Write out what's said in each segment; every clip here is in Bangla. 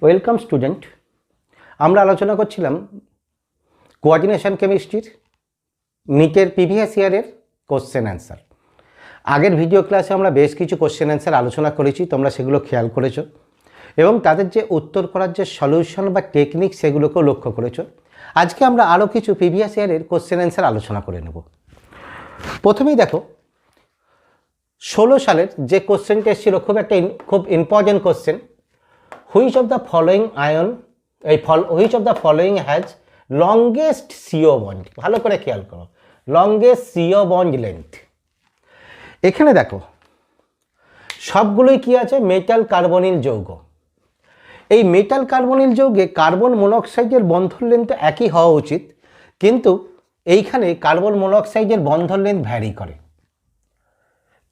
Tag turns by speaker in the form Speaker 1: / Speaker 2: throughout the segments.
Speaker 1: Welcome student. আমরা আলোচনা করছিলাম কোঅর্ডিনেশন কেমিস্ট্রির নিটের প্রিভিয়াস ইয়ারের কোশ্চেন অ্যান্সার। আগের ভিডিও ক্লাসে আমরা বেশ কিছু কোশ্চেন অ্যান্সার আলোচনা করেছি, তোমরা সেগুলো খেয়াল করেছো এবং তাদের যে উত্তর করার যে সলিউশন বা টেকনিক সেগুলোকেও লক্ষ্য করেছো। আজকে আমরা আরও কিছু প্রিভিয়াস ইয়ারের কোশ্চেন অ্যান্সার আলোচনা করে নেব। প্রথমেই দেখো 16 সালের যে কোশ্চেনটা এসেছিল, খুব important question. Which of the following which of the following has longest CO bond? ভালো করে খেয়াল করো, লংগেস্ট সিও বন্ড লেন্থ। এখানে দেখো সবগুলোই কি আছে, মেটাল কার্বনিল যৌগ। এই মেটাল কার্বনিল যৌগে কার্বন মনোক্সাইডের বন্ধন লেন্থ একই হওয়া উচিত, কিন্তু এইখানে কার্বন মনোক্সাইডের বন্ধন লেন্থ ভ্যারি করে।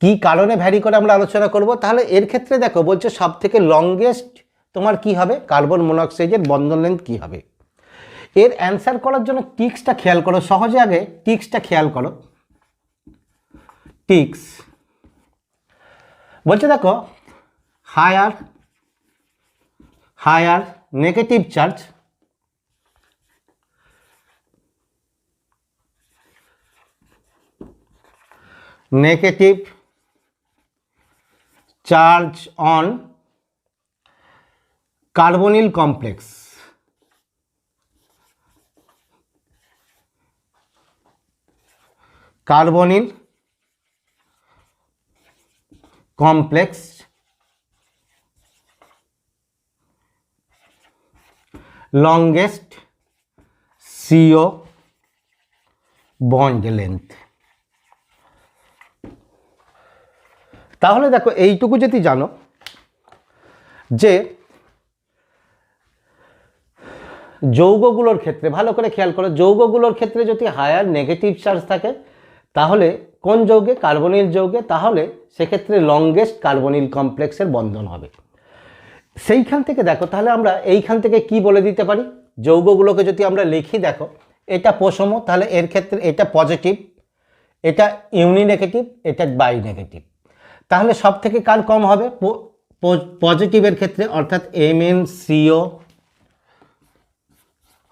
Speaker 1: কি কারণে ভ্যারি করে আমরা আলোচনা করব। তাহলে এর ক্ষেত্রে দেখো বলছে সব থেকে লংগেস্ট তোমার কি হবে, কার্বন মনোক্সাইডের বন্ধন লেন্থ কি হবে। এর অ্যান্সার করার জন্য টিক্সটা খেয়াল করো, সহজে আগে টিক্সটা খেয়াল করো। টিক্স বলছে দেখো higher negative charge on carbonyl complex longest CO bond length। তাহলে দেখো এইটুকু যদি জানো যে যৌগগুলোর ক্ষেত্রে, ভালো করে খেয়াল করো, যৌগগুলোর ক্ষেত্রে যদি হায়ার নেগেটিভ চার্জ থাকে তাহলে কোন যৌগে, কার্বনিল যৌগে, তাহলে সেক্ষেত্রে লংগেস্ট কার্বনিল কমপ্লেক্সের বন্ধন হবে। সেইখান থেকে দেখো তাহলে আমরা এইখান থেকে কি বলে দিতে পারি, যৌগগুলোকে যদি আমরা লিখি, দেখো এটা প্রসম, তাহলে এর ক্ষেত্রে এটা পজিটিভ, এটা ইউনি নেগেটিভ, এটা বাই নেগেটিভ। তাহলে সব থেকে কার কম হবে, পজিটিভের ক্ষেত্রে, অর্থাৎ MnCO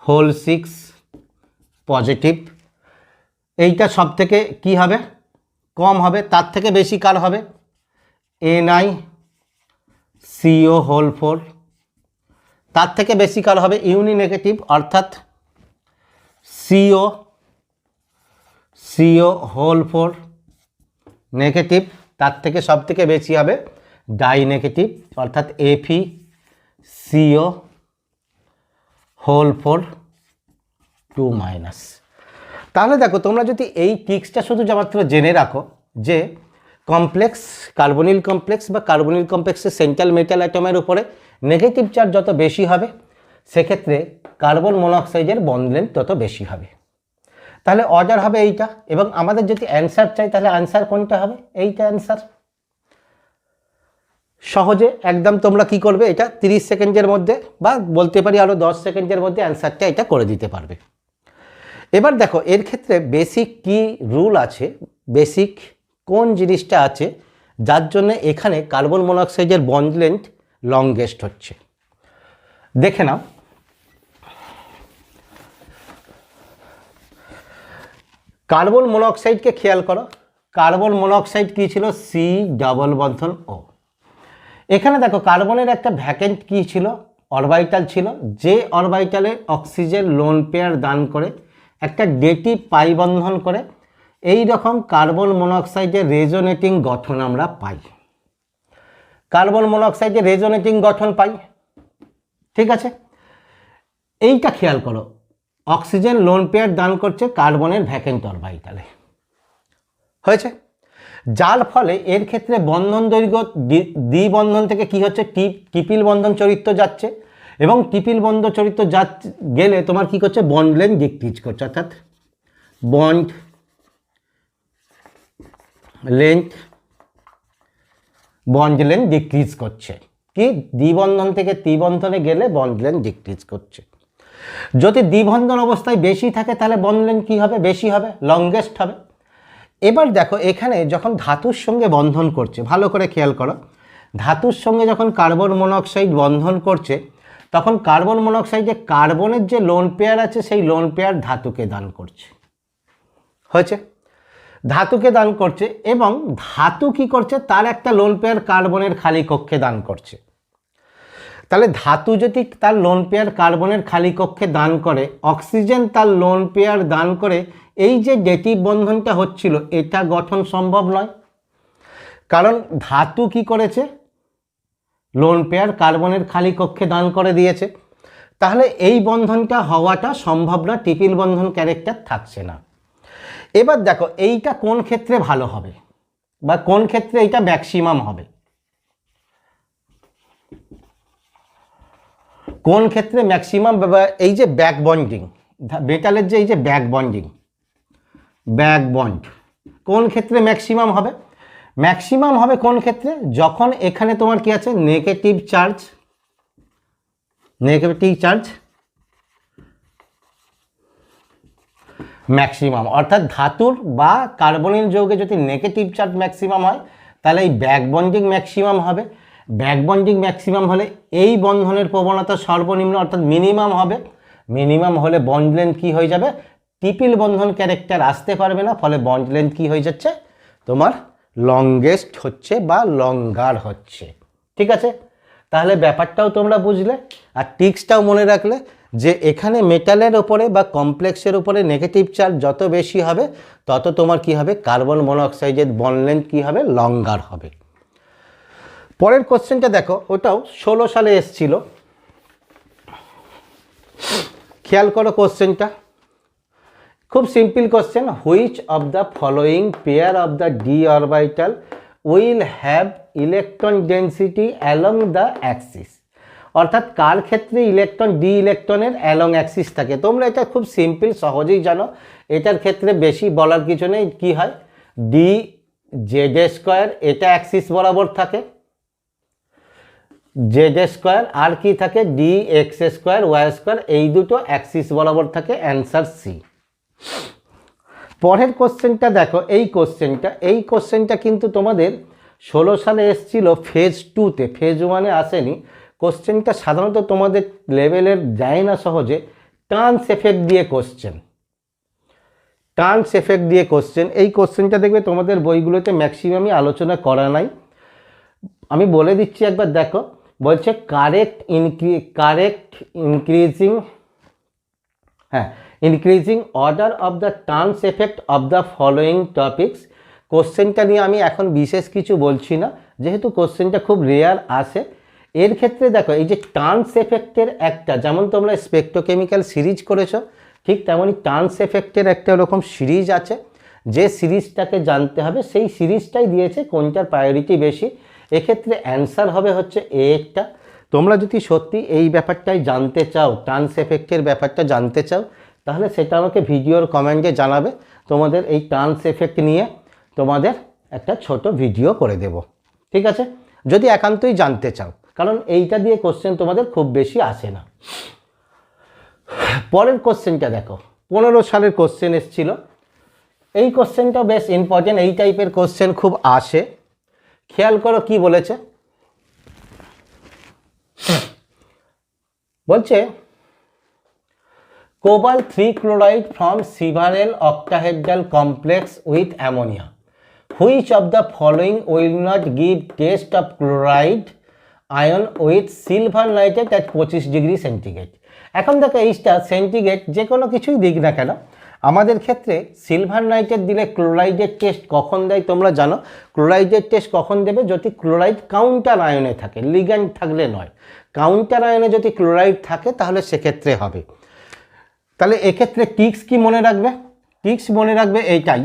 Speaker 1: হোল 6 পজিটিভ, এইটা সব থেকে কি হবে, কম হবে। তার থেকে বেশি কার হবে, NiCO হোল 4, তার থেকে বেশি কার হবে ইউনি নেগেটিভ, অর্থাৎ CO হোল 4 নেগেটিভ, তার থেকে সব থেকে বেশি হবে ডাই নেগেটিভ, অর্থাৎ FeCO হোল 4 2 মাইনাস। তাহলে দেখো তোমরা যদি এই টিক্সটা শুধু মাত্র জেনে রাখো যে কমপ্লেক্স কার্বনিল কমপ্লেক্স বা কার্বনিল কমপ্লেক্সের সেন্ট্রাল মেটাল অ্যাটমের উপরে নেগেটিভ চার্জ যত বেশি হবে সেক্ষেত্রে কার্বন মনোক্সাইডের বন্ড লেন্থ তত বেশি হবে। তাহলে অর্ডার হবে এইটা, এবং আমাদের যদি অ্যান্সার চাই তাহলে অ্যান্সার কোনটা হবে, এইটা অ্যান্সার। সহজে একদম তোমরা কি করবে, এটা 30 সেকেন্ডের মধ্যে বা বলতে পারি আরও 10 সেকেন্ডের মধ্যে অ্যান্সারটা এটা করে দিতে পারবে। এবার দেখো এর ক্ষেত্রে বেসিক কি রুল আছে, বেসিক কোন জিনিসটা আছে যার জন্য এখানে কার্বন মনোক্সাইডের বন্ড লেন্থ লংগেস্ট হচ্ছে, দেখে নাও। কার্বন মনোক্সাইডকে খেয়াল করো, কার্বন মনোক্সাইড কি ছিল, C ডাবল বন্ধন O। এখানে দেখো কার্বনের একটা ভ্যাকেন্ট কি ছিল, অরবিটাল ছিল, যে অরবিটালে অক্সিজেন লোন পেয়ার দান করে একটা ডেটিভ পাই বন্ধন করে এই রকম কার্বন মনোক্সাইডের রেজোনেটিং গঠন আমরা পাই। কার্বন মনোক্সাইডের রেজোনেটিং গঠন পাই, ঠিক আছে। এইটা খেয়াল করো, অক্সিজেন লোন পেয়ার দান করছে কার্বনের ভ্যাকেন্ট অরবিটালে, হয়েছে। যার ফলে এর ক্ষেত্রে বন্ধন দৈর্ঘ্য দ্বিবন্ধন থেকে কি হচ্ছে, ট্রিপল বন্ধন চরিত্র যাচ্ছে, এবং ট্রিপল বন্ধন চরিত্র গেলে তোমার কি করছে, বন্ড লেন্থ ডিক্রিজ করছে, অর্থাৎ বন্ড লেন্থ ডিক্রিজ করছে। কি, দ্বিবন্ধন থেকে ত্রিবন্ধনে গেলে বন্ড লেন্থ ডিক্রিজ করছে। যদি দ্বিবন্ধন অবস্থায় বেশি থাকে তাহলে বন্ড লেন্থ কী হবে, বেশি হবে, লংগেস্ট হবে। এবার দেখো এখানে যখন ধাতুর সঙ্গে বন্ধন করছে, ভালো করে খেয়াল করো, ধাতুর সঙ্গে যখন কার্বন মনোক্সাইড বন্ধন করছে তখন কার্বন মনোক্সাইডে কার্বনের যে লোন পেয়ার আছে সেই লোন পেয়ার ধাতুকে দান করছে। হয়েছে, ধাতুকে দান করছে এবং ধাতু কি করছে, তার একটা লোন পেয়ার কার্বনের খালি কক্ষে দান করছে। তাহলে ধাতু যদি তার লোন পেয়ার কার্বনের খালি কক্ষে দান করে, অক্সিজেন তার লোন পেয়ার দান করে, এই যে ডেটিভ বন্ধনটা হচ্ছিল এটা গঠন সম্ভব নয়, কারণ ধাতু কি করেছে, লোন পেয়ার কার্বনের খালি কক্ষে দান করে দিয়েছে। তাহলে এই বন্ধনটা হওয়াটা সম্ভব না, ট্রিপল বন্ধন ক্যারেক্টার থাকছে না। এবার দেখো এইটা কোন ক্ষেত্রে ভালো হবে বা কোন ক্ষেত্রে এইটা ম্যাক্সিমাম হবে, কোন ক্ষেত্রে ম্যাক্সিমাম, এই যে ব্যাক বন্ডিং, মেটালের যে এই যে ব্যাক বন্ডিং, ব্যাক বন্ড কোন ক্ষেত্রে ম্যাক্সিমাম হবে, ম্যাক্সিমাম হবে কোন ক্ষেত্রে, যখন এখানে তোমার কি আছে negative charge, negative charge maximum, অর্থাৎ ধাতুর বা কার্বনিল যৌগে যদি নেগেটিভ চার্জ ম্যাক্সিমাম হয় তাহলে এই ব্যাক বন্ডিং ম্যাক্সিমাম হবে। ব্যাক বন্ডিং ম্যাক্সিমাম হলে এই বন্ধনের প্রবণতা সর্বনিম্ন অর্থাৎ মিনিমাম হবে। মিনিমাম হলে বন্ড লেন্থ কী হয়ে যাবে, ট্রিপল বন্ধন ক্যারেক্টার আসতে পারবে না, ফলে বন্ড লেন্থ কী হয়ে যাচ্ছে তোমার লংগেস্ট হচ্ছে বা লঙ্গার হচ্ছে। ঠিক আছে, তাহলে ব্যাপারটাও তোমরা বুঝলে আর টিক্সটাও মনে রাখলে যে এখানে মেটালের ওপরে বা কমপ্লেক্সের উপরে নেগেটিভ চার্জ যত বেশি হবে তত তোমার কি হবে, কার্বন মনোক্সাইডের বন্ড লেন্থ কী হবে, লঙ্গার হবে। পরের কোশ্চেনটা দেখো, ওটাও 16 সালে এসছিল, খেয়াল করো কোশ্চেনটা, খুব simple question, which of the following pair of the D orbital will have electron density along the Axis, অর্থাৎ কার ক্ষেত্রে ইলেকট্রন ডি ইলেকট্রনের অ্যালং অ্যাক্সিস থাকে। তোমরা এটা খুব সিম্পল সহজেই জানো, এটার ক্ষেত্রে বেশি বলার কিছু নেই। কি হয়, ডি জেড স্কোয়ার এটা অ্যাক্সিস বরাবর থাকে, জেড স্কোয়ার আর কি থাকে d x square y square, এই দুটো অ্যাক্সিস বরাবর থাকে, অ্যান্সার সি। পরের কোশ্চেনটা দেখো, এই কোশ্চেনটা কিন্তু তোমাদের 16 সালে এসেছিল ফেজ 2তে, ফেজ 1-এ আসেনি। কোশ্চেনটা সাধারণত তোমাদের লেভেলের যায় না সহজে, টার্নস এফেক্ট দিয়ে কোশ্চেন, টার্নস এফেক্ট দিয়ে কোশ্চেন। এই কোশ্চেনটা দেখবে তোমাদের বইগুলোতে ম্যাক্সিমামই আলোচনা করা নাই, আমি বলে দিচ্ছি একবার দেখো। বলছে increasing order of the turns effect of the following topics. কোশ্চেনটা নিয়ে আমি এখন বিশেষ কিছু বলছি না, যেহেতু কোশ্চেনটা খুব রেয়ার আসে। এর ক্ষেত্রে দেখো এই যে টার্নস এফেক্টের একটা, যেমন তোমরা স্পেকট্রোকেমিক্যাল সিরিজ করেছো ঠিক তেমনই টার্নস এফেক্টের একটা ওরকম সিরিজ আছে, যে সিরিজটাকে জানতে হবে, সেই সিরিজটাই দিয়েছে কোনটার প্রায়োরিটি বেশি। এক্ষেত্রে অ্যান্সার হবে হচ্ছে এ একটা। তোমরা যদি সত্যি এই ব্যাপারটাই জানতে চাও, টার্নস এফেক্টের ব্যাপারটা জানতে চাও, তাহলে সেটা আমাকে ভিডিওর কমেন্টে জানাবে, তোমাদের এই টার্নস এফেক্ট নিয়ে তোমাদের একটা ছোট ভিডিও করে দেব। ঠিক আছে, যদি একান্তই জানতে চাও, কারণ এইটা দিয়ে কোশ্চেন তোমাদের খুব বেশি আসে না। পরের কোশ্চেনটা দেখো, 15 সালের কোশ্চেন এসেছিল। এই কোশ্চেনটা বেশ ইম্পর্টেন্ট, এই টাইপের কোশ্চেন খুব আসে। খেয়াল করো কি বলেছে, বলছে cobalt 3 chloride from several octahedral complex with ammonia, which of the following will not give test of chloride ion with silver nitrate at 25 degree centigrade. এখন দেখো এইটা সেন্টিগ্রেড যে কোনো কিছুই দিক না কেন, আমাদের ক্ষেত্রে সিলভার নাইট্রেট দিলে ক্লোরাইডের টেস্ট কখন দেয় তোমরা জানো। ক্লোরাইডের টেস্ট কখন দেবে, যদি ক্লোরাইড কাউন্টার আয়নে থাকে, লিগ্যান্ড থাকলে নয়। কাউন্টার আয়নে যদি ক্লোরাইড থাকে তাহলে সেক্ষেত্রে হবে। তাহলে এক্ষেত্রে টিক্স কি মনে রাখবে, টিক্স মনে রাখবে এইটাই,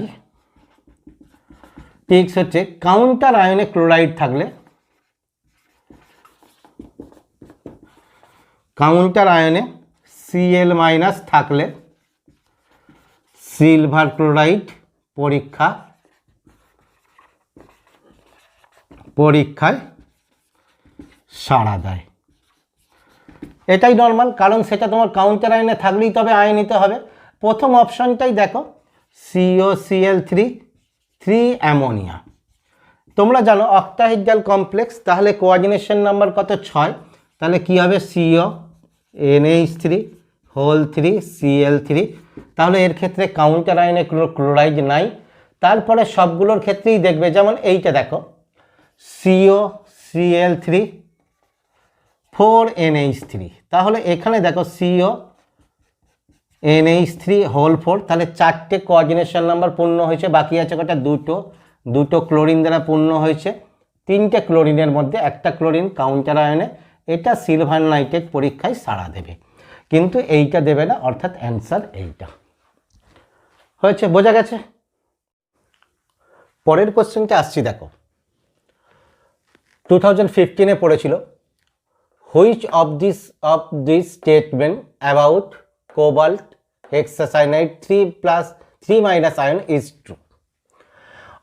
Speaker 1: টিক্স হচ্ছে কাউন্টার আয়নে ক্লোরাইড থাকলে, কাউন্টার আয়নে Cl- থাকলে সিলভার ক্লোরাইড পরীক্ষায় সাড়া দেয়। এটাই নর্মাল, কারণ সেটা তোমার কাউন্টার আয়নে থাকলেই তবে আয়ন নিতে হবে। প্রথম অপশনটাই দেখো COCl3 অ্যামোনিয়া। তোমরা জানো অক্টাহেড্রাল কমপ্লেক্স, তাহলে কোঅর্ডিনেশন নাম্বার কত 6, তাহলে কি হবে CO NH3 হোল 3 Cl3। তাহলে এর ক্ষেত্রে কাউন্টার আয়নে ক্লোরাইড নাই। তারপরে সবগুলোর ক্ষেত্রেই দেখবে, যেমন এইটা দেখো CO Cl3 4NH3, তাহলে এখানে দেখো CO NH3 হোল 4, তাহলে 4টে কোঅর্ডিনেশন নাম্বার পূর্ণ হয়েছে। বাকি আছে কটা? দুটো ক্লোরিন দ্বারা পূর্ণ হয়েছে। 3টে ক্লোরিনের মধ্যে একটা ক্লোরিন কাউন্টার আয়নে, এটা সিলভার নাইট্রেট পরীক্ষায় সাড়া দেবে, কিন্তু এইটা দেবে না, অর্থাৎ অ্যান্সার এইটা হয়েছে। বোঝা গেছে? পরের কোশ্চেনটা আসছি, দেখো 2015-এ পড়েছিল, which of this statement about cobalt hexacyanide 3+ ion is true.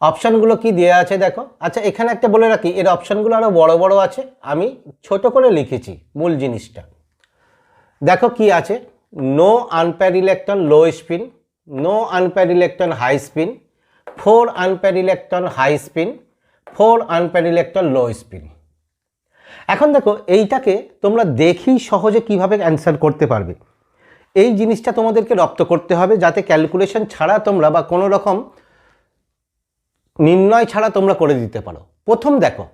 Speaker 1: অপশানগুলো কি দেওয়া আছে দেখো। আচ্ছা, এখানে একটা বলে রাখি, এর অপশানগুলো আরও বড় বড় আছে, আমি ছোট করে লিখেছি মূল জিনিসটা। দেখো কি আছে, no unpair electron low spin, no unpair electron high spin, 4 unpair electron high spin, 4 unpair electron low spin. এখন দেখো এইটাকে তোমরা দেখেই সহজে কিভাবে অ্যান্সার করতে পারবে, এই জিনিসটা তোমাদেরকে রপ্ত করতে হবে, যাতে ক্যালকুলেশন ছাড়া তোমরা বা কোনো রকম নির্ণয় ছাড়া তোমরা করে দিতে পারো। প্রথম দেখো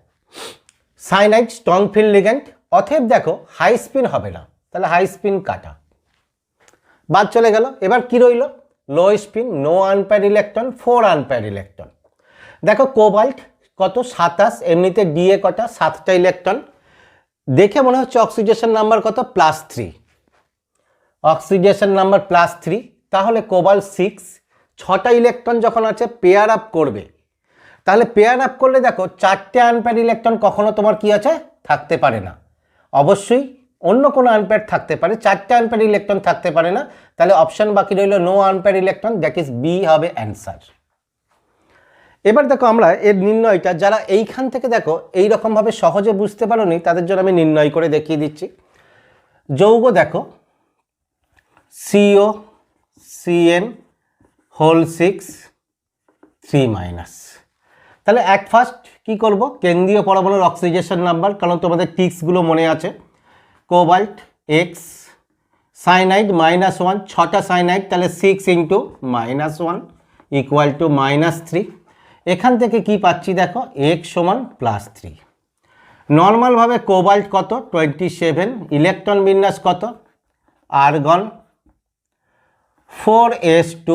Speaker 1: সাইনাইড স্ট্রং ফিল্ড লিগ্যান্ড, অতএব দেখো হাই স্পিন হবে না, তাহলে হাই স্পিন কাটা, বাদ চলে গেল। এবার কি রইল? Low spin, no unpair electron, 4 unpair electron. দেখো কোবাল্ট কত? 27, এমনিতে ডিএ কটা? 7টা ইলেকট্রন। দেখে মনে হচ্ছে অক্সিডেশন নাম্বার কত? +3, অক্সিডেশন নাম্বার +3, তাহলে কোবাল্ট 6, 6টা ইলেকট্রন যখন আছে পেয়ার আপ করবে, তাহলে পেয়ার আপ করলে দেখো 4টে আনপেয়ার ইলেকট্রন কখনো তোমার কি আছে? থাকতে পারে না, অবশ্যই অন্য কোনো আনপেয়ার থাকতে পারে, 4টে আনপেয়ার ইলেকট্রন থাকতে পারে না। তাহলে অপশান বাকি রইল no unpair electron, that is B হবে অ্যান্সার। এবার দেখো আমরা এর নির্ণয়টা, যারা এইখান থেকে দেখো এইরকমভাবে সহজে বুঝতে পারোনি, তাদের জন্য আমি নির্ণয় করে দেখিয়ে দিচ্ছি। যৌগ দেখো CO CN হোল 6 3-, তাহলে এক ফার্স্ট কি করব? কেন্দ্রীয় পরমাণুর অক্সিডেশন নাম্বার, কারণ তোমাদের টিক্সগুলো মনে আছে। কোবাল্ট X, সাইনাইড -1, 6টা সাইনাইড, তাহলে 6 × -1 = -3। এখান থেকে কি পাচ্ছি দেখো, X সমান +3। নর্মালভাবে কোবাল্ট কত? 27, ইলেকট্রন বিন্যাস কত? আর্গন 4s2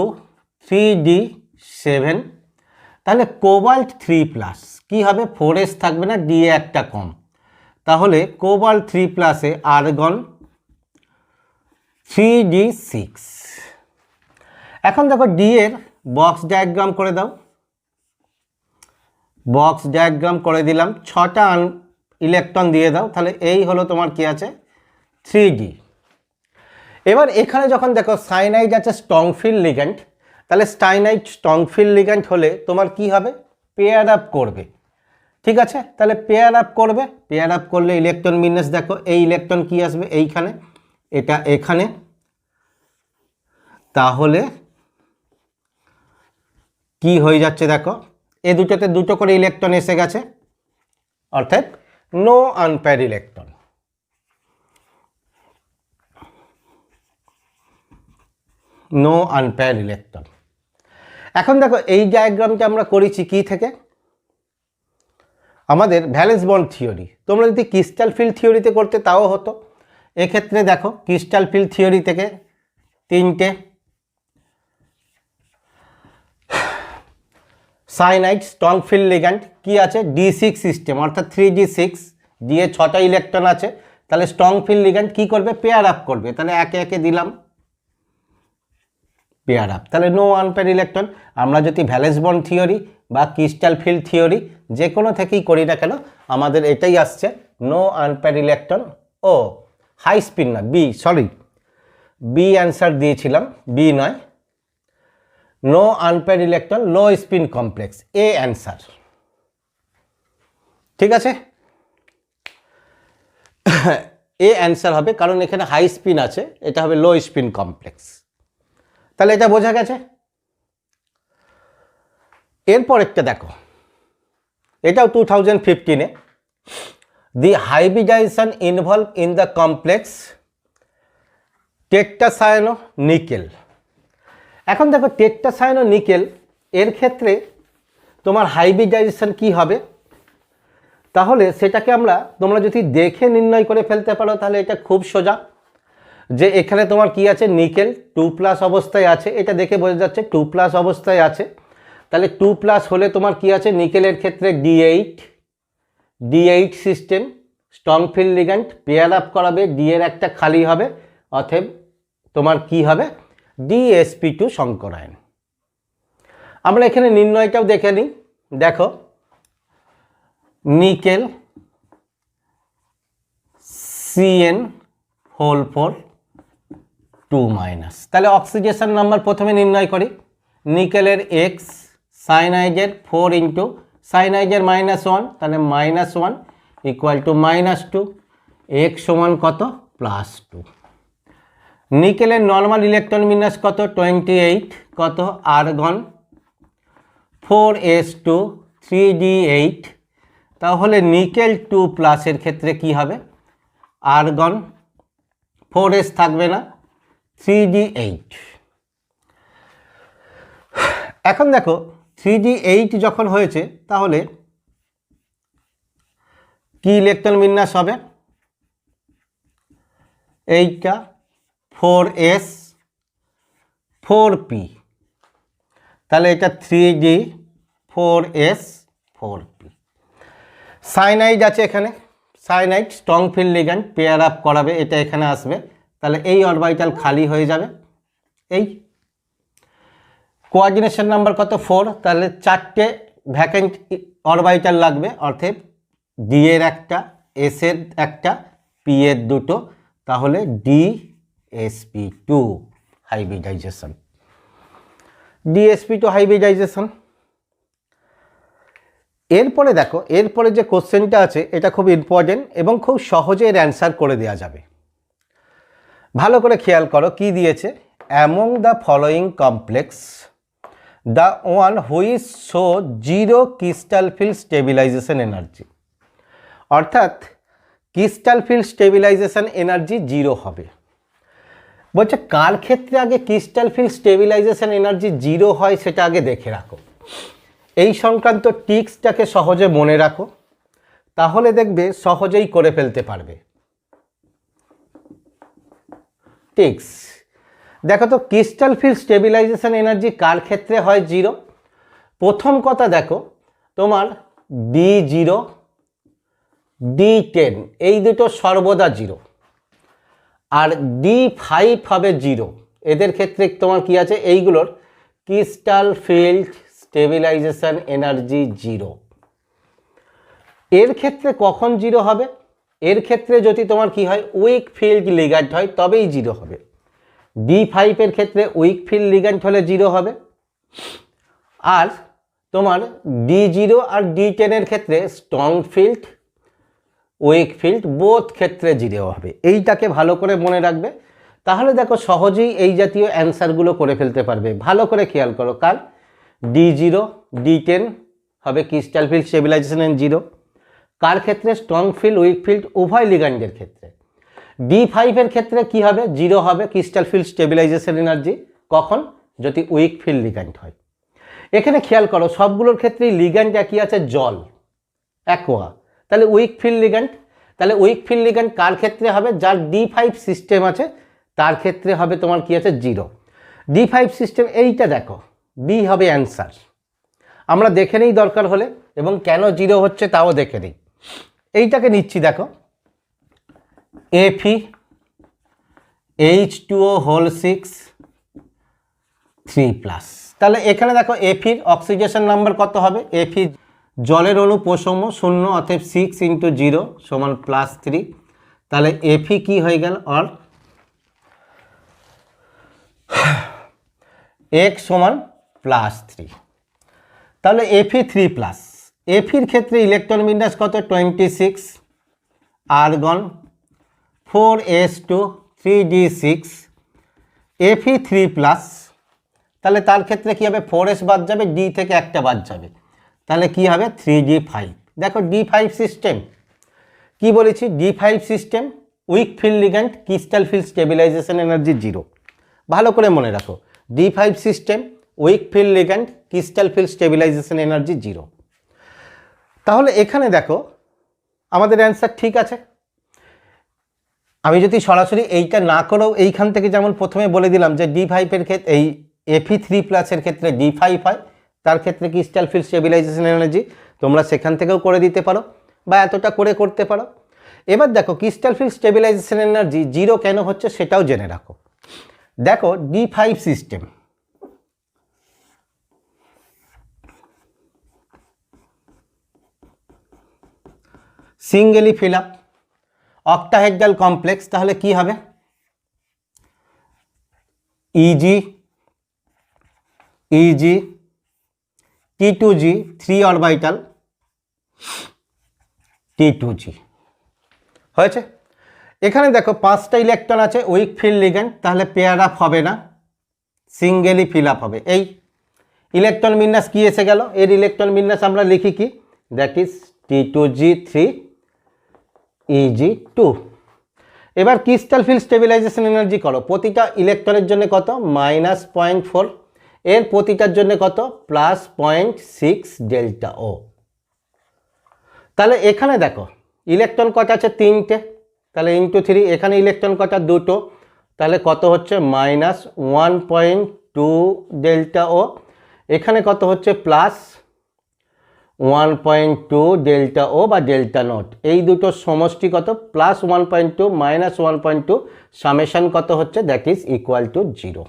Speaker 1: 3d7, তাহলে কোবাল্ট 3+, কি হবে? 4s থাকবে না, ডিএ একটা কম, তাহলে কোবাল্ট 3+এ আর্গন 3d6। এখন দেখো ডি এর বক্স ডায়াগ্রাম করে দাও, বক্স ডায়াগ্রাম করে দিলাম, 6টা ইলেকট্রন দিয়ে দাও, তাহলে এই হলো তোমার কি আছে? 3d। এবার এখানে যখন দেখো সাইনাইড আছে স্ট্রং ফিল্ড লিগ্যান্ড, তাহলে সাইনাইড স্ট্রং ফিল্ড লিগ্যান্ড হলে তোমার কি হবে? পেয়ার আপ করবে, ঠিক আছে? তাহলে পেয়ার আপ করবে, পেয়ার আপ করলে ইলেকট্রন বিন্যাস দেখো, এই ইলেকট্রন কি আসবে? এইখানে, এটা এখানে, তাহলে কি হয়ে যাচ্ছে দেখো, এ দুটোতে দুটো করে ইলেকট্রন এসে গেছে, অর্থাৎ no unpair electron. No unpair electron. এখন দেখো এই ডায়াগ্রামটা আমরা করেছি কি থেকে? আমাদের ভ্যালেন্স বন্ড থিওরি। তোমরা যদি ক্রিস্টাল ফিল্ড থিওরিতে করতে তাও হতো। এক্ষেত্রে দেখো ক্রিস্টাল ফিল্ড থিওরি থেকে 3টে সাইনাইড স্ট্রং ফিল্ড লিগ্যান্ড কি আছে? D6 সিস্টেম, অর্থাৎ 3d6, দিয়ে 6টা ইলেকট্রন আছে, তাহলে স্ট্রং ফিল্ড লিগ্যান্ড কি করবে? পেয়ার আপ করবে, তাহলে একে একে দিলাম পেয়ার আপ, তাহলে নো আনপেয়ার ইলেকট্রন। আমরা যদি ভ্যালেন্স বন্ড থিওরি বা ক্রিস্টাল ফিল্ড থিওরি যে কোনো থেকেই করি না কেন, আমাদের এটাই আসছে নো আনপেয়ার ইলেকট্রন। ও হাই স্পিন না, বি, সরি, বি অ্যান্সার দিয়েছিলাম, বি নয়, no unpair electron low spin complex, A answer, ঠিক আছে? এ অ্যান্সার হবে, কারণ এখানে হাই স্পিন আছে, এটা হবে লো স্পিন কমপ্লেক্স। তাহলে এটা বোঝা গেছে। এরপর একটা দেখো, এটাও 2015-এ, the hybridization involve in the complex tetracyano nickel. এখন দেখো টেট্রাসায়ানো নিকেল এর ক্ষেত্রে তোমার হাইব্রিডাইজেশন কি হবে, তাহলে সেটাকে তোমরা যদি দেখে নির্ণয় করে ফেলতে পারো তাহলে এটা খুব সোজা। যে এখানে তোমার কি আছে, নিকেল 2+ অবস্থায় আছে, এটা দেখে বোঝা যাচ্ছে 2+ অবস্থায় আছে। তাহলে 2+ হলে তোমার কি আছে, নিকেলের ক্ষেত্রে D8 system, strong field ligand pair up করাবে, ডি এর একটা খালি হবে, অতএব তোমার কি হবে, DsP2 সংকরায়ন। আমরা এখানে নির্ণয়টাও দেখে নিই। দেখো নিকেল CN4 2-, তাহলে অক্সিডেশন নাম্বার প্রথমে নির্ণয় করি। নিকেলের X, সাইনাইডের 4 ইন্টু সাইনাইডের -1, তাহলে -1 ইকুয়াল টু -2, X সমান কত, +2। নিকেলের নর্মাল ইলেকট্রন বিন্যাস কত, 28, কত, আর্গন 4s2 3d8, তাহলে নিকেল 2+ এর ক্ষেত্রে কি হবে, আর্গন 4s থাকবে না, 3d8। এখন দেখো 3d8 যখন হয়েছে তাহলে কি ইলেকট্রন বিন্যাস হবে, এইটা 4s 4p, তাহলে এটা 3d 4s 4p। সাইনাইড আছে এখানে, cyanide strong field ligand pair up করাবে, এটা এখানে আসবে, তাহলে এই অরবিটাল খালি হয়ে যাবে। এই কোঅর্ডিনেশন নাম্বার কত, 4, তাহলে 4টে ভ্যাকেন্ট অরবিটাল লাগবে, অর্থাৎ ডি এর একটা, এস এর একটা, পি এর দুটো, তাহলে DsP2 হাইব্রিডাইজেশন। DsP2 hybridization. এরপরে দেখো, এরপরে যে কোশ্চেনটা আছে এটা খুব ইম্পর্টেন্ট এবং খুব সহজে এর অ্যান্সার করে দেওয়া যাবে। ভালো করে খেয়াল করো কি দিয়েছে, among the following complex the one which show 0 crystal field stabilization energy, অর্থাৎ ক্রিস্টাল ফিল্ড স্টেবিলাইজেশন এনার্জি 0 হবে। বলছে কার ক্ষেত্রে আগে ক্রিস্টাল ফিল্ড স্টেবিলাইজেশন এনার্জি 0 হয় সেটা আগে দেখে রাখো। এই সংক্রান্ত টিক্সটাকে সহজে মনে রাখো, তাহলে দেখবে সহজেই করে ফেলতে পারবে। টিক্স দেখো তো, ক্রিস্টাল ফিল্ড স্টেবিলাইজেশন এনার্জি কার ক্ষেত্রে হয় 0। প্রথম কথা দেখো, তোমার D0 D10 এই দুটো সর্বদা 0, আর D5 হবে 0। এদের ক্ষেত্রে তোমার কি আছে, এইগুলোর ক্রিস্টাল ফিল্ড স্টেবিলাইজেশন এনার্জি 0। এর ক্ষেত্রে কখন 0 হবে, এর ক্ষেত্রে যদি তোমার কি হয়, উইক ফিল্ড লিগ্যান্ড হয় তবেই 0 হবে। D5 এর ক্ষেত্রে উইক ফিল্ড লিগ্যান্ড হলে 0 হবে, আর তোমার D0 আর D10 এর ক্ষেত্রে strong field week field both ক্ষেত্রে 0 হবে। এইটাকে ভালো করে মনে রাখবে, তাহলে দেখো সহজেই এই জাতীয় অ্যান্সারগুলো করে ফেলতে পারবে। ভালো করে খেয়াল করো, কার D0 D10 হবে ক্রিস্টাল ফিল্ড স্টেবিলাইজেশন 0, কার ক্ষেত্রে, স্ট্রং ফিল্ড উইক ফিল্ড উভয় লিগ্যান্ডের ক্ষেত্রে। D5 এর ক্ষেত্রে কি হবে, 0 হবে ক্রিস্টাল ফিল্ড স্টেবিলাইজেশন এনার্জি, কখন, যদি উইক ফিল্ড লিগ্যান্ড হয়। এখানে খেয়াল করো সবগুলোর ক্ষেত্রেই লিগ্যান্ড একই আছে, জল, অ্যাকোয়া, তাহলে উইক ফিল্ড লিগ্যান্ড, তাহলে উইক ফিল্ড লিগ্যান্ড কার ক্ষেত্রে হবে, যার D5 সিস্টেম আছে তার ক্ষেত্রে হবে তোমার কি আছে, 0। D5 সিস্টেম এইটা দেখো, বি হবে অ্যান্সার। আমরা দেখে নেই দরকার হলে, এবং কেন 0 হচ্ছে তাও দেখে নিই। এইটাকে নিচ্ছি, দেখো Fe H2O হোল 6 3+, তাহলে এখানে দেখো Feর অক্সিডেশন নাম্বার কত হবে, Fe জলের অণু প্রসম 0, অতএব 6 × 0 সমান +3, তাহলে Fe কি হয়ে গেল, আর x সমান +3, তাহলে Fe 3+। Feর ক্ষেত্রে ইলেকট্রন বিন্যাস কত, 26, আর্গন 4s2 3d6, Fe 3+, তাহলে তার ক্ষেত্রে কি হবে, 4s বাদ যাবে, D থেকে একটা বাদ যাবে, তাহলে কি হবে 3d5। দেখো D5 সিস্টেম কি বলেছি, D5 system week field ligand crystal field stabilization energy zero. ভালো করে মনে রাখো, D5 system, week field ligand, crystal field stabilization energy zero. তাহলে এখানে দেখো আমাদের অ্যান্সার ঠিক আছে। আমি যদি সরাসরি এইটা না করেও এইখান থেকে যেমন প্রথমে বলে দিলাম যে D5 এর ক্ষেত্রে এই Fe3+ এর ক্ষেত্রে D5 হয়, তার ক্ষেত্রে ক্রিস্টাল ফিল্ড স্টেবিলাইজেশন এনার্জি, তোমরা সেখান থেকেও করে দিতে পারো বা এতটা করে করতে পারো। এবার দেখো crystal field stabilization energy zero কেন হচ্ছে সেটাও জেনে রাখো। দেখো D5 system, singly fill up, octahedral complex, তাহলে কি হবে? ইজি T2G 3 অরবিটাল T2G হয়েছে। এখানে দেখো 5টা ইলেকট্রন আছে, উইক ফিল্ড লিগ্যান্ড, তাহলে পেয়ার আপ হবে না, সিঙ্গেলি ফিল আপ হবে। এই ইলেকট্রন বিন্যাস কি এসে গেল? এর ইলেকট্রন বিন্যাস আমরা লিখি কি? That is T2G3 EG2। এবার ক্রিস্টাল ফিল্ড স্টেবিলাইজেশন এনার্জি করো, প্রতিটা ইলেকট্রনের জন্য কত? -0.4, এর প্রতিটার জন্য কত? +0.6 ডেল্টা ও। তাহলে এখানে দেখো ইলেকট্রন কটা আছে? 3টে, তাহলে ইন্টু 3, এখানে ইলেকট্রন কটা? 2টো, তাহলে কত হচ্ছে? -1.2 ডেল্টা ও, এখানে কত হচ্ছে? +1.2 ডেল্টা ও বা ডেল্টা নট, এই দুটোর সমষ্টি কত? +1.2 -1.2 সামেশন কত হচ্ছে? That is equal to 0।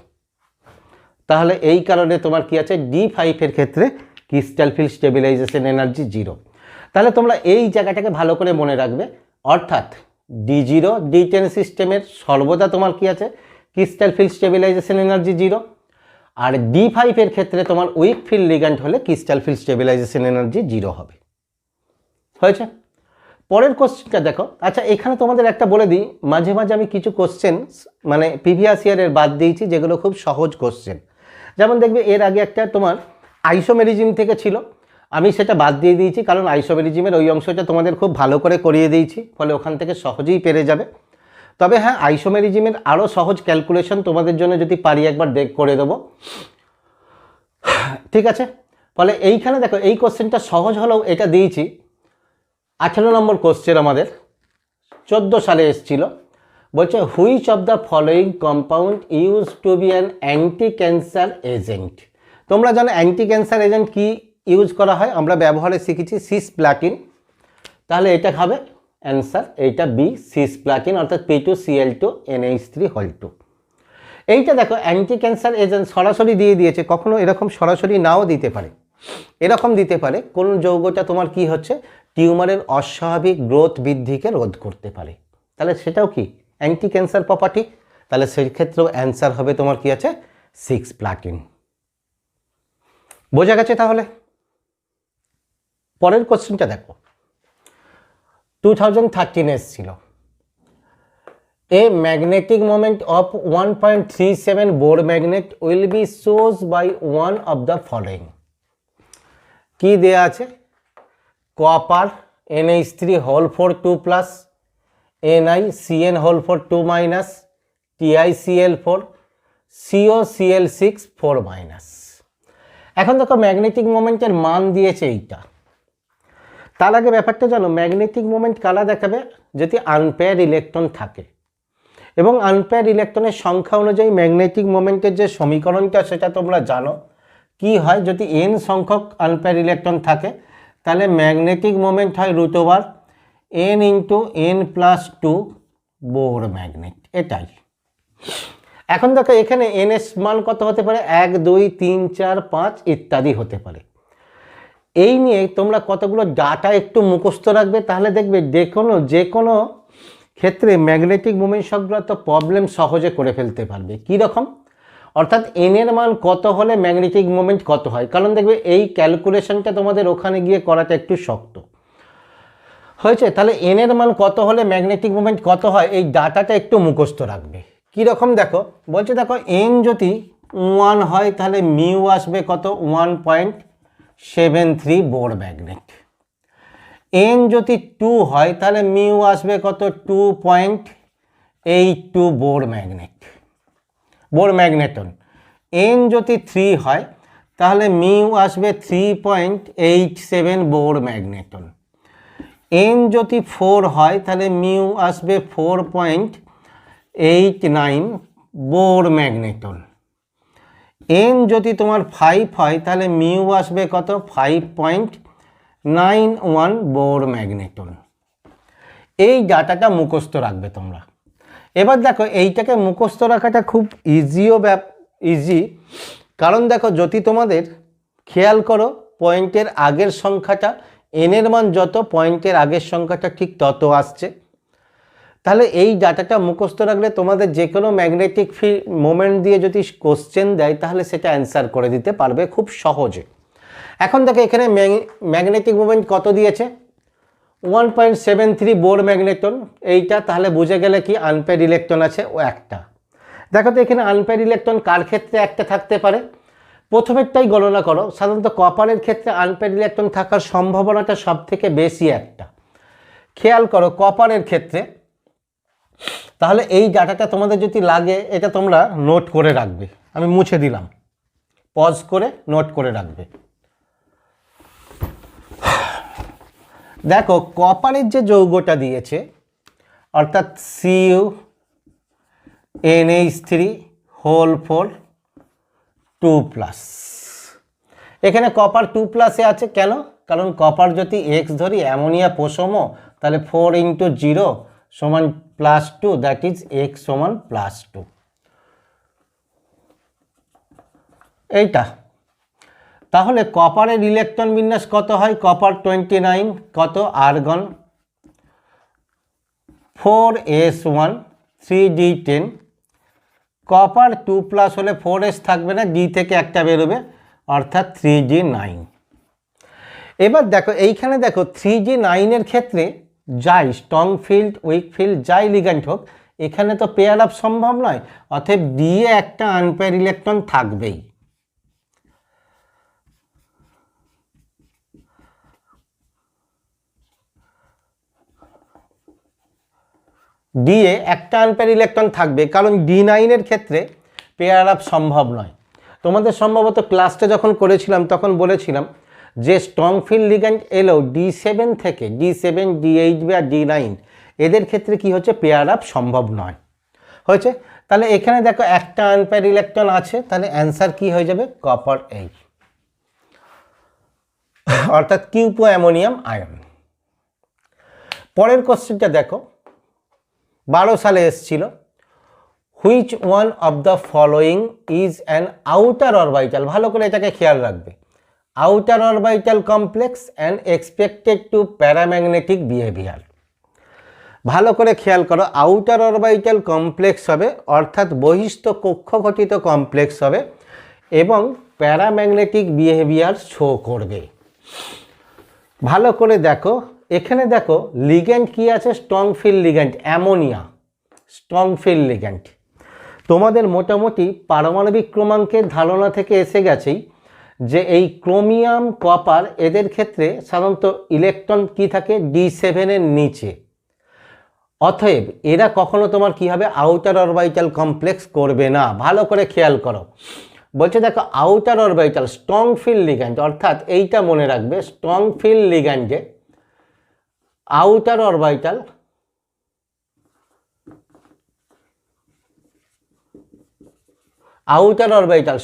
Speaker 1: তাহলে এই কারণে তোমার কি আছে? D5 এর ক্ষেত্রে crystal field stabilization energy zero. তাহলে তোমরা এই জায়গাটাকে ভালো করে মনে রাখবে, অর্থাৎ D0 D10 সিস্টেমের সর্বদা তোমার কি আছে? Crystal field stabilization energy zero. আর D5 এর ক্ষেত্রে তোমার উইক ফিল্ড লিগ্যান্ড হলে crystal field stabilization energy zero হবে। হয়েছে? পরের কোশ্চেনটা দেখো। আচ্ছা, এখানে তোমাদের একটা বলে দিই, মাঝে মাঝে আমি কিছু কোশ্চেন মানে প্রিভিয়াস ইয়ারের বাদ দিয়েছি, যেগুলো খুব সহজ কোশ্চেন। যেমন দেখবে এর আগে একটা তোমার আইসোমেরিজম থেকে ছিল, আমি সেটা বাদ দিয়ে দিয়েছি, কারণ আইসোমেরিজমের ওই অংশটা তোমাদের খুব ভালো করে করিয়ে দিয়েছি, ফলে ওখান থেকে সহজেই পেরে যাবে। তবে হ্যাঁ, আইসোমেরিজমের আরও সহজ ক্যালকুলেশন তোমাদের জন্য যদি পারি একবার করে দেবো, ঠিক আছে? ফলে এইখানে দেখো এই কোশ্চেনটা সহজ হলেও এটা দিয়েছি 18 নম্বর কোশ্চেন, আমাদের 14 সালে এসেছিল। বলছে which of the following compound use to be an anti cancer agent. তোমরা জানো অ্যান্টি ক্যান্সার এজেন্ট কি ইউজ করা হয়, আমরা ব্যবহারে শিখেছি সিসপ্লাটিন। তাহলে এটা হবে অ্যান্সার, এইটা বি, সিসপ্লাটিন, অর্থাৎ P2Cl2NH3 2। এইটা দেখো অ্যান্টি ক্যান্সার এজেন্ট সরাসরি দিয়ে দিয়েছে, কখনো এরকম সরাসরি নাও দিতে পারে, এরকম দিতে পারে কোন যৌগটা তোমার কি হচ্ছে? টিউমারের অস্বাভাবিক গ্রোথ বৃদ্ধিকে রোধ করতে পারে, তাহলে সেটাও কি অ্যান্টি ক্যান্সার প্রপার্টি। তাহলে সেই ক্ষেত্রেও অ্যান্সার হবে তোমার কি আছে? সিসপ্লাটিন। বোঝা গেছে? তাহলে পরের কোশ্চেনটা দেখো, 2013 এসেছিল। A magnetic moment of 1.37 bohr magnet will be shown by one of the following. কি দেয়া আছে? Copper NH3 2+, NiCN 2-, TiCl4, COCl6 4-। এখন দেখো ম্যাগনেটিক মোমেন্টের মান দিয়েছে এইটা। তার আগে ব্যাপারটা জানো, ম্যাগনেটিক মোমেন্ট কারা দেখাবে? যদি আনপেয়ার ইলেকট্রন থাকে, এবং আনপেয়ার ইলেকট্রনের সংখ্যা অনুযায়ী ম্যাগনেটিক মোমেন্টের যে সমীকরণটা সেটা তোমরা জানো কি হয়। যদি n সংখ্যক আনপেয়ার ইলেকট্রন থাকে, তাহলে ম্যাগনেটিক মোমেন্ট হয় √n × n+2 বোর ম্যাগনেট, এটাই। এখন দেখো এখানে n এর মান কত হতে পারে? 1, 2, 3, 4, 5 ইত্যাদি হতে পারে। এই নিয়ে তোমরা কতগুলো ডাটা একটু মুখস্থ রাখবে, তাহলে দেখবে যে কোনো ক্ষেত্রে ম্যাগনেটিক মোমেন্ট সংক্রান্ত প্রবলেম সহজে করে ফেলতে পারবে। কি রকম? অর্থাৎ n এর মান কত হলে ম্যাগনেটিক মোমেন্ট কত হয়, কারণ দেখবে এই ক্যালকুলেশনটা তোমাদের ওখানে গিয়ে করাটা একটু শক্ত হয়েছে। তাহলে n এর মান কত হলে ম্যাগনেটিক মোমেন্ট কত হয়, এই ডাটাটা একটু মুখস্থ রাখবে। কি রকম দেখো, বলছে দেখো n যদি 1 হয় তাহলে মিউ আসবে কত? 1.73 বোর ম্যাগনেট। n যদি 2 হয় তাহলে মিউ আসবে কত? 2.8 H2 Bohr magnet, Bohr magneton. n যদি 3 হয় তাহলে মিউ আসবে 3.87 বোর ম্যাগনেটন। n যদি 4 হয় তাহলে মিউ আসবে 4.89 বোর ম্যাগনেটন। n যদি তোমার 5 হয় তাহলে মিউ আসবে কত? 5.91 বোর ম্যাগনেটন। এই ডাটাটা মুখস্থ রাখবে তোমরা। এবার দেখো এইটাকে মুখস্থ রাখাটা খুব ইজি, কারণ দেখো যদি তোমাদের খেয়াল করো পয়েন্টের আগের সংখ্যাটা, n এর মান যত, পয়েন্টের আগের সংখ্যাটা ঠিক তত আসছে। তাহলে এই ডাটাটা মুখস্থ রাখলে তোমাদের যে কোনো ম্যাগনেটিক ফিল্ড মোমেন্ট দিয়ে যদি কোশ্চেন দেয় তাহলে সেটা অ্যান্সার করে দিতে পারবে খুব সহজে। এখন দেখো এখানে ম্যাগনেটিক মোমেন্ট কত দিয়েছে? 1.73 বোর ম্যাগনেটন। এইটা তাহলে বুঝে গেলে কি আনপেয়ার্ড ইলেকট্রন আছে ও একটা। দেখো তো এখানে আনপেয়ার্ড ইলেকট্রন কার ক্ষেত্রে একটা থাকতে পারে? প্রথমেরটাই গণনা করো। সাধারণত কপারের ক্ষেত্রে আনপেয়ার্ড ইলেকট্রন থাকার সম্ভাবনাটা সব থেকে বেশি একটা। খেয়াল করো কপারের ক্ষেত্রে। তাহলে এই ডাটাটা তোমাদের যদি লাগে এটা তোমরা নোট করে রাখবে। আমি মুছে দিলাম, পজ করে নোট করে রাখবে। দেখো কপারের যে যৌগটা দিয়েছে অর্থাৎ CuNH3 2+, এখানে কপার 2+ আছে কেন? কারণ কপার যদি X ধরি অ্যামোনিয়া পোষম, তাহলে 4 × 0 সমান +2, দ্যাট ইজ X সমান +2। এইটা তাহলে কপারের ইলেকট্রন বিন্যাস কত হয়? কপার 29, কত? Argon 4s1 3d10। কপার 2+ হলে 4s থাকবে না, ডি থেকে একটা বেরোবে অর্থাৎ 3d9। এবার দেখো এইখানে দেখো 3d9 এর ক্ষেত্রে যাই স্ট্রং ফিল্ড উইক ফিল্ড যাই লিগ্যান্ড হোক, এখানে তো পেয়ার আপ সম্ভব নয়, অতএব ডি এ একটা আনপেয়ার ইলেকট্রন থাকবেই। ডি এ একটা আনপেয়ার ইলেকট্রন থাকবে, কারণ D9 এর ক্ষেত্রে পেয়ার আপ সম্ভব নয়। তোমাদের সম্ভবত ক্লাসটা যখন করেছিলাম তখন বলেছিলাম যে স্ট্রং ফিল্ড লিগ্যান্ড এলেও D7 থেকে D7, D8 বা D9 এদের ক্ষেত্রে কি হচ্ছে? পেয়ার আপ সম্ভব নয় হয়েছে। তাহলে এখানে দেখো একটা আনপেয়ার ইলেকট্রন আছে, তাহলে অ্যান্সার কি হয়ে যাবে? কপার H, অর্থাৎ কিউপো অ্যামোনিয়াম আয়ন। পরের কোশ্চেনটা দেখো 12 সালে এসেছিল। Which one of the following is an outer orbital, ভালো করে এটাকে খেয়াল রাখবে, outer orbital complex and expected to paramagnetic behaviour. ভালো করে খেয়াল করো, আউটার অরবিটাল কমপ্লেক্স হবে অর্থাৎ বহিস্থ কক্ষ গঠিত কমপ্লেক্স হবে এবং প্যারাম্যাগনেটিক বিহেভিয়ার শো করবে। ভালো করে দেখো এখানে দেখো লিগ্যান্ড কি আছে? Strong field ligand ammonia, strong field ligand. তোমাদের মোটামুটি পারমাণবিক ক্রমাঙ্কের ধারণা থেকে এসে গেছেই যে এই ক্রোমিয়াম কপার এদের ক্ষেত্রে সাধারণত ইলেকট্রন কি থাকে? D7 এর নিচে। অতএব এরা কখনো তোমার কি হবে? আউটার অরবিটাল কমপ্লেক্স করবে না। ভালো করে খেয়াল করো, বলছে দেখো outer orbital strong field ligand, অর্থাৎ এইটা মনে রাখবে স্ট্রং ফিল্ড লিগ্যান্ডে আউটার অরবিটাল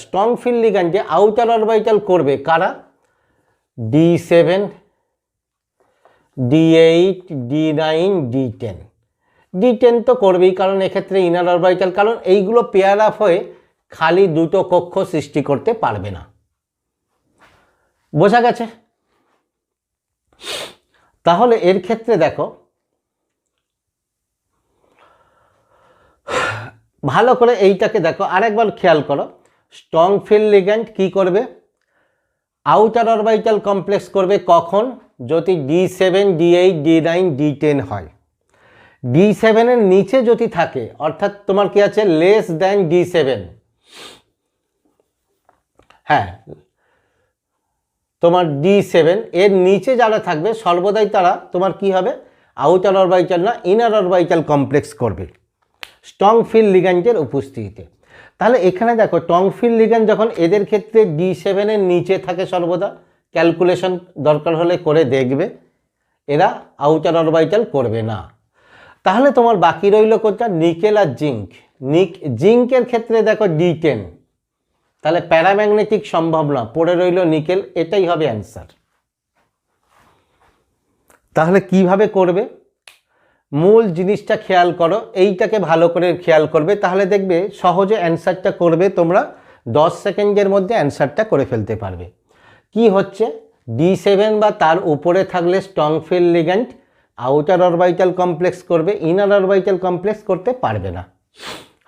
Speaker 1: স্ট্রং ফিল্ড লিগ্যান্ডে আউটার অরবিটাল করবে কারা? D7, D8, D9, D10। D10 তো করবেই, কারণ এক্ষেত্রে ইনার অরবিটাল, কারণ এইগুলো পেয়ার আপ হয়ে খালি দুটো কক্ষ সৃষ্টি করতে পারবে না। বোঝা গেছে? তাহলে এর ক্ষেত্রে দেখো ভালো করে এইটাকে দেখো আরেকবার খেয়াল করো, স্ট্রং ফিল্ড লিগ্যান্ড কি করবে? আউটার অরবিটাল কমপ্লেক্স করবে কখন? যদি D7, D8, D9, D10 হয়। D7 এর নিচে যদি থাকে অর্থাৎ তোমার কি আছে? লেস দ্যান D7, হ্যাঁ তোমার D7 এর নিচে যারা থাকবে সর্বদাই তারা তোমার কি হবে? আউটার অরবিটাল না ইনার অরবিটাল কমপ্লেক্স করবে। স্ট্রং ফিল্ড লিগ্যান্ডের উপস্থিতিতে। তাহলে এখানে দেখো স্ট্রং ফিল্ড লিগ্যান্ড যখন এদের ক্ষেত্রে D7 এর নিচে থাকে সর্বদা, ক্যালকুলেশন দরকার হলে করে দেখবে, এরা আউটার অরবিটাল করবে না। তাহলে তোমার বাকি রইল কোনটা? নিকেল আর জিঙ্ক। জিঙ্কের ক্ষেত্রে দেখো D10, তাহলে প্যারাম্যাগনেটিক সম্ভব না, পড়ে রইল নিকেল, এটাই হবে অ্যান্সার। তাহলে কিভাবে করবে? মূল জিনিসটা খেয়াল করো, এইটাকে ভালো করে খেয়াল করবে, তাহলে দেখবে সহজে অ্যান্সারটা করবে তোমরা, 10 সেকেন্ডের মধ্যে অ্যান্সারটা করে ফেলতে পারবে। কি হচ্ছে? D7 বা তার উপরে থাকলে strong field ligand outer orbital complex করবে, ইনার অরবিটাল কমপ্লেক্স করতে পারবে না।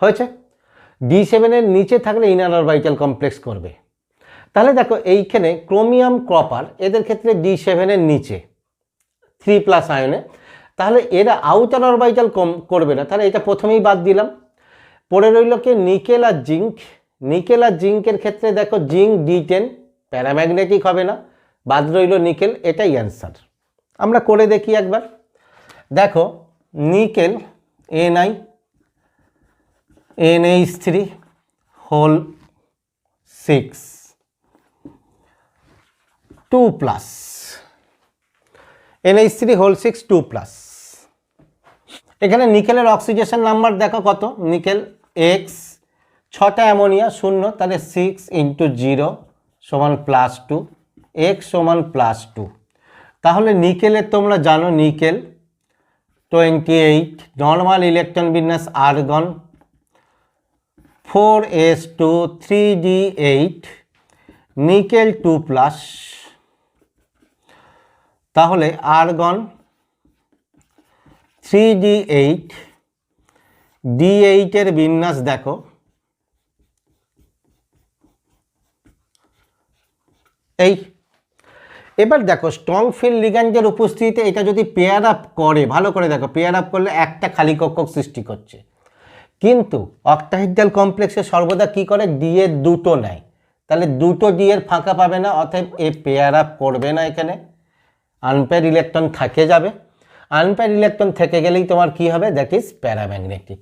Speaker 1: হয়েছে? D7 এর নিচে থাকলে ইনার অরবিটাল কমপ্লেক্স করবে। তাহলে দেখো এইখানে ক্রোমিয়াম কপার এদের ক্ষেত্রে D7 এর নিচে 3+ আয়নে, তাহলে এরা আউটার অরবিটাল করবে না, তাহলে এটা প্রথমেই বাদ দিলাম। পড়ে রইল কে? নিকেল আর জিঙ্ক। নিকেল আর জিঙ্কের ক্ষেত্রে দেখো জিঙ্ক D10, প্যারাম্যাগনেটিক হবে না, বাদ রইল নিকেল, এটাই অ্যান্সার। আমরা করে দেখি একবার। দেখো nickel Ni NH3 whole 6 2+, NH3 whole 6 2+। এখানে নিকেলের অক্সিডেশন নাম্বার দেখো কত? নিকেল X, 6টা অ্যামোনিয়া 0, তাহলে 6 × 0 সমান +2, X সমান +2। তাহলে নিকেলের তোমরা জানো নিকেল 28, নর্মাল ইলেকট্রন বিন্যাস আর্গন 4s2 3d8, নিকেল 2+, তাহলে আর্গন 3d8, d8 এর বিন্যাস দেখো এই। এবার দেখো স্ট্রং ফিল্ড লিগ্যান্ডের উপস্থিতিতে এটা যদি পেয়ার আপ করে, ভালো করে দেখো, পেয়ার আপ করলে একটা খালি কক্ষক সৃষ্টি করছে, কিন্তু অক্টাহেড্রাল কমপ্লেক্সে সর্বদা কি করে? ডি এর দুটো নেয়, তাহলে দুটো ডি এর ফাঁকা পাবে না, অতএব এ পেয়ার আপ করবে না, এখানে আনপেয়ার ইলেকট্রন থেকে যাবে। আনপেয়ার ইলেকট্রন থেকে গেলেই তোমার কি হবে? That is paramagnetic.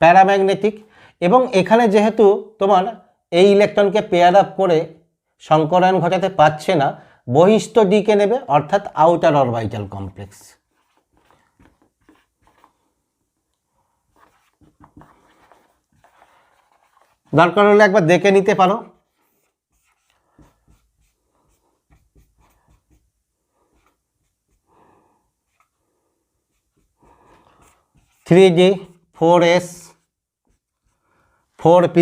Speaker 1: প্যারাম্যাগনেটিক। এবং এখানে যেহেতু তোমার এই ইলেকট্রনকে পেয়ার আপ করে সংকরায়ন ঘটাতে পারছে না, বহিস্থ ডিকে নেবে, অর্থাৎ আউটার অরবিটাল কমপ্লেক্স। দরকার হলে একবার দেখে নিতে পারো। থ্রি ডি 4s 4p,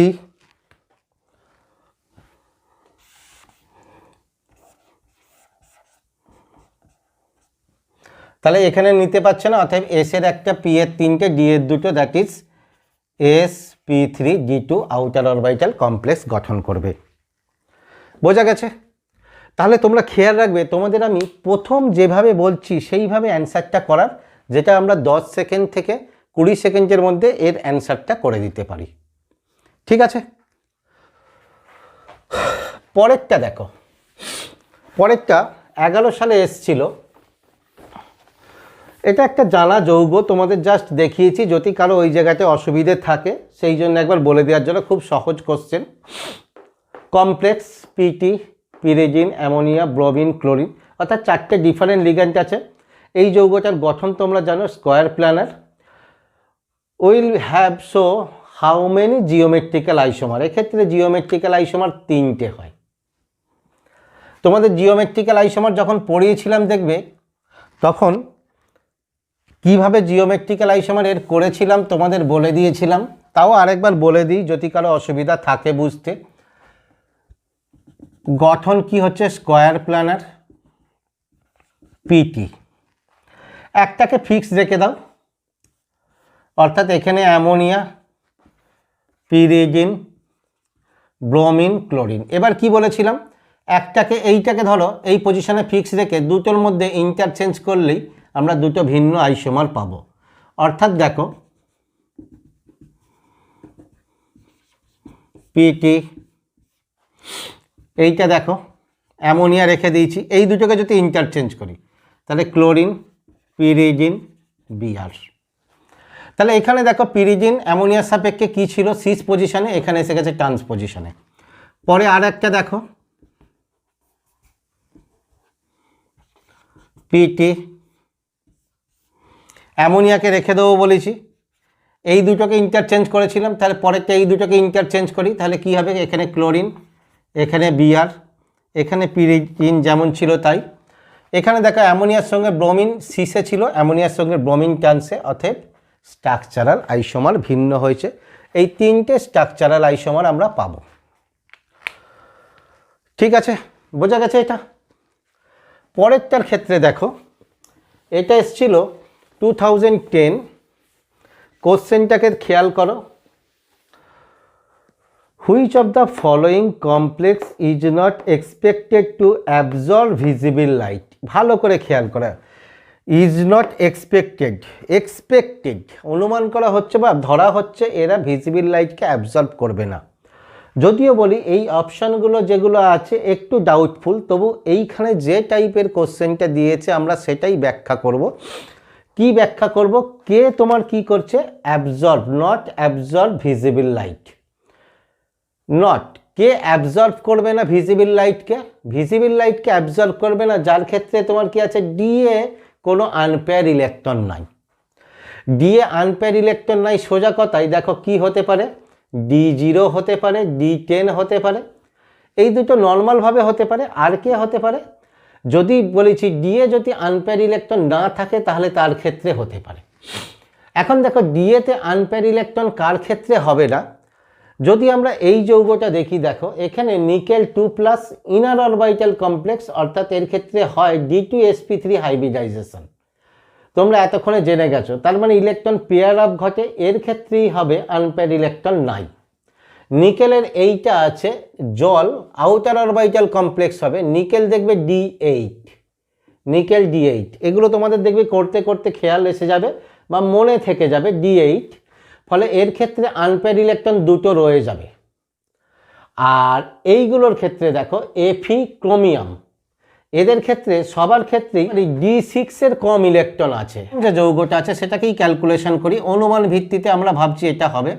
Speaker 1: তাহলে এখানে নিতে পারছে না, অতএব এস এর একটা, পি এর তিনটে, ডি এর দুটো, that is sp3d2 outer orbital complex গঠন করবে। বোঝা গেছে? তাহলে তোমরা খেয়াল রাখবে, তোমাদের আমি প্রথম যেভাবে বলছি সেইভাবে অ্যান্সারটা করার, যেটা আমরা 10 সেকেন্ড থেকে 20 সেকেন্ডের মধ্যে এর অ্যান্সারটা করে দিতে পারি। ঠিক আছে? পরেরটা দেখো, পরেরটা 11 সালে এসছিল। এটা একটা জানা যৌগ, তোমাদের জাস্ট দেখিয়েছি, যদি কারো ওই জায়গাতে অসুবিধে থাকে সেই জন্য একবার বলে দেওয়ার জন্য, খুব সহজ question. Complex PT, pyridine, ammonia, bromine, chlorine, অর্থাৎ 4টে ডিফারেন্ট লিগ্যান্ড আছে। এই যৌগটার গঠন তোমরা জানো, square planar. Will have so how many geometrical isomer? এক্ষেত্রে জিওমেট্রিক্যাল আইসোমার 3টে হয়। তোমাদের জিওমেট্রিক্যাল আইসোমার যখন পড়িয়েছিলাম দেখবে, তখন কিভাবে জিওমেট্রিক্যাল আইসোমার এর করেছিলাম তোমাদের বলে দিয়েছিলাম, তাও আরেকবার বলে দিই যদি কারো অসুবিধা থাকে বুঝতে। গঠন কি হচ্ছে? স্কোয়ার প্ল্যানার পিটি, একটাকে ফিক্স রেখে দাও, অর্থাৎ এখানে অ্যামোনিয়া, পিরিজিন, ব্রোমিন, ক্লোরিন। এবার কি বলেছিলাম? একটাকে, এইটাকে ধরো এই পজিশনে ফিক্স রেখে দুটোর মধ্যে ইন্টারচেঞ্জ করলেই আমরা দুটো ভিন্ন আইসোমার পাবো। অর্থাৎ দেখো পিটি, এইটা দেখো অ্যামোনিয়া রেখে দিয়েছি, এই দুটোকে যদি ইন্টারচেঞ্জ করি তাহলে ক্লোরিন, পিরিডিন, বিআর। তাহলে এখানে দেখো পিরিডিন অ্যামোনিয়ার সাপেক্ষে কী ছিল, সিস পজিশনে, এখানে এসে গেছে ট্রান্স পজিশনে। পরে আর একটা দেখো পিটি, অ্যামোনিয়াকে রেখে দেবো বলেছি, এই দুটোকে ইন্টারচেঞ্জ করেছিলাম, তাহলে পরেরটা এই দুটোকে ইন্টারচেঞ্জ করি, তাহলে কি হবে, এখানে ক্লোরিন, এখানে বিআর, এখানে পিরিডিন যেমন ছিল তাই। এখানে দেখো অ্যামোনিয়ার সঙ্গে ব্রোমিন সিসে ছিল, অ্যামোনিয়ার সঙ্গে ব্রোমিন ট্রান্সে, অতএব স্ট্রাকচারাল আইসোমার ভিন্ন হয়েছে। এই তিনটে স্ট্রাকচারাল আইসোমার আমরা পাবো। ঠিক আছে, বোঝা গেছে এটা। পরেরটার ক্ষেত্রে দেখো, এটা এসছিল 2010, কোশ্চেনটাকে খেয়াল করো, which of the following complex is not expected to absorb visible light. ভালো করে খেয়াল করা, ইজ নট এক্সপেক্টেড, এক্সপেক্টেড অনুমান করা হচ্ছে বা ধরা হচ্ছে এরা ভিজিবল লাইটকে অ্যাবজর্ব করবে না। যদিও বলি এই অপশানগুলো যেগুলো আছে একটু ডাউটফুল, তবু এইখানে যে টাইপের কোশ্চেনটা দিয়েছে আমরা সেটাই ব্যাখ্যা করব। কি ব্যাখ্যা করব, কে তোমার কি করছে, absorb, not absorb visible light, not, K absorb করবে না ভিজিবল লাইটকে, ভিজিবল লাইটকে অ্যাবজর্ব করবে না যার ক্ষেত্রে তোমার কি আছে, ডিএ কোনো আনপেয়ার ইলেকট্রন নাই, ডিএ আনপেয়ার ইলেকট্রন নাই। সোজা কথাই দেখো কি হতে পারে, D0 হতে পারে, D10 হতে পারে, এই দুটো নর্মালভাবে হতে পারে। আর কে হতে পারে, যদি বলেছি ডিএ যদি আনপেয়ার ইলেকট্রন না থাকে তাহলে তার ক্ষেত্রে হতে পারে। এখন দেখো ডিএতে আনপেয়ার ইলেকট্রন কার ক্ষেত্রে হবে না, যদি আমরা এই যৌগটা দেখি, দেখো এখানে নিকেল 2+ ইনার অরবিটাল কমপ্লেক্স, অর্থাৎ এর ক্ষেত্রে হয় D2sp3 হাইব্রিডাইজেশন, তোমরা এতক্ষণে জেনে গেছো। তার মানে ইলেকট্রন পেয়ার আপ ঘটে, এর ক্ষেত্রেই হবে, আনপেয়ার ইলেকট্রন নাই। নিকেলের এইটা আছে জল, আউটার অরবিটাল কমপ্লেক্স হবে, নিকেল দেখবে D8, নিকেল D8, এগুলো তোমাদের দেখবে করতে করতে খেয়াল এসে যাবে বা মনে থেকে যাবে D8, ফলে এর ক্ষেত্রে আনপেয়ার ইলেকট্রন দুটো রয়ে যাবে। আর এইগুলোর ক্ষেত্রে দেখো Fe ক্রোমিয়াম, এদের ক্ষেত্রে সবার ক্ষেত্রেই D6-এর কম ইলেকট্রন আছে। যে যৌগটা আছে সেটাকেই ক্যালকুলেশন করি, অনুমান ভিত্তিতে আমরা ভাবছি এটা হবে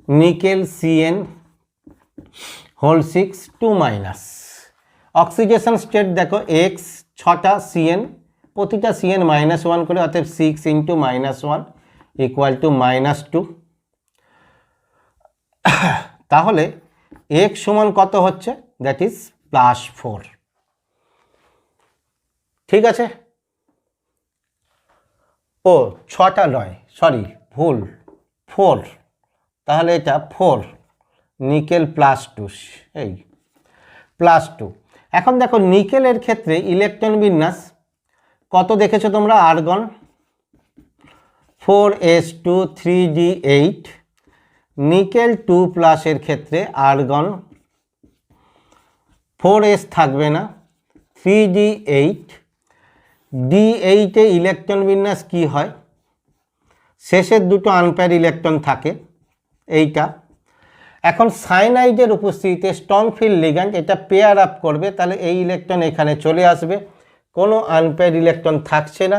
Speaker 1: নিকেল CN6 2-, অক্সিডেশন স্টেট দেখো X 6টা CN, প্রতিটা CN -1 করে, অর্থাৎ 6 × -1 = -2। তাহলে X সমান কত হচ্ছে, দ্যাট ইজ +4। ঠিক আছে, ও 6টা নয়, সরি ভুল, 4, তাহলে এটা 4, নিকেল +2, এই +2। এখন দেখো নিকেলের ক্ষেত্রে ইলেকট্রন বিন্যাস কত দেখেছো তোমরা, আর্গন 4s2 3d8, নিকেল 2+ এর ক্ষেত্রে আর্গন 4s থাকবে না, 3d8, D8-এ ইলেকট্রন বিন্যাস কি হয়, শেষের দুটো আনপেয়ার ইলেকট্রন থাকে, এইটা। এখন সাইনাইডের উপস্থিতিতে স্ট্রং ফিল্ড লিগ্যান্ড এটা পেয়ার আপ করবে, তাহলে এই ইলেকট্রন এখানে চলে আসবে, কোনো আনপেয়ার ইলেকট্রন থাকছে না।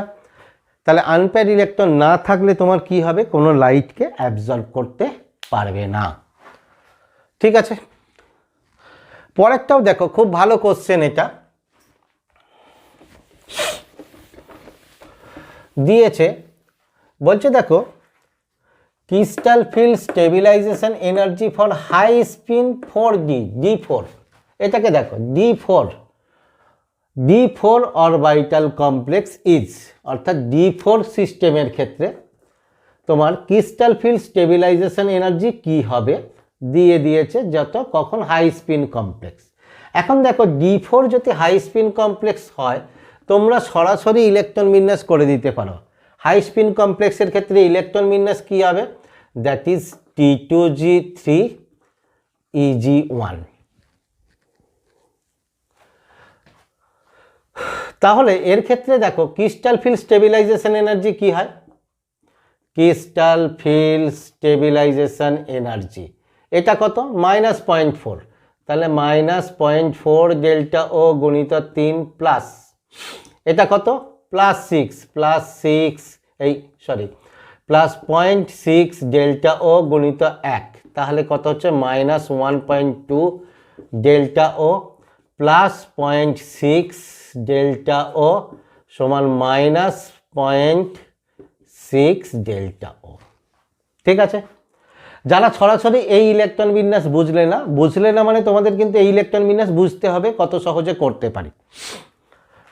Speaker 1: তাহলে আনপেয়ার ইলেকট্রন না থাকলে তোমার কি হবে, কোনো লাইটকে অ্যাবজর্ব করতে পারবে না। ঠিক আছে, পরেরটাও দেখো, খুব ভালো কোশ্চেন এটা দিয়েছে, বলছে দেখো crystal field stabilization energy for high spin 4D, D4, এটাকে দেখো D4 অরবিটাল কমপ্লেক্স ইজ, অর্থাৎ D4 সিস্টেমের ক্ষেত্রে তোমার ক্রিস্টাল ফিল্ড স্টেবিলাইজেশন এনার্জি কি হবে দিয়ে দিয়েছে, যত কখন হাই স্পিন কমপ্লেক্স। এখন দেখো D4 যদি হাই স্পিন কমপ্লেক্স হয়, তোমরা সরাসরি ইলেকট্রন বিন্যাস করে দিতে পারো। হাই স্পিন কমপ্লেক্সের ক্ষেত্রে ইলেকট্রন বিন্যাস কি হবে, দ্যাট ইজ T2g3 Eg1। তাহলে এর ক্ষেত্রে দেখো ক্রিস্টাল ফিল্ড স্টেবিলাইজেশন এনার্জি কি হয়, ক্রিস্টাল ফিল্ড স্টেবিলাইজেশন এনার্জি এটা কত, -0.4, তাহলে -0.4 ডেল্টা ও গুণিত 3 প্লাস এটা কত +6 এই সরি +0.6 ডেল্টা ও গুণিত 1, তাহলে কত হচ্ছে -1.2 ডেল্টা ও প্লাস 0.6 ডেল্টা ও সমান -0.6 ডেল্টা ও। ঠিক আছে, যারা সরাসরি এই ইলেকট্রন বিন্যাস বুঝলে না মানে তোমাদের কিন্তু এই ইলেকট্রন বিন্যাস বুঝতে হবে কত সহজে করতে পারি।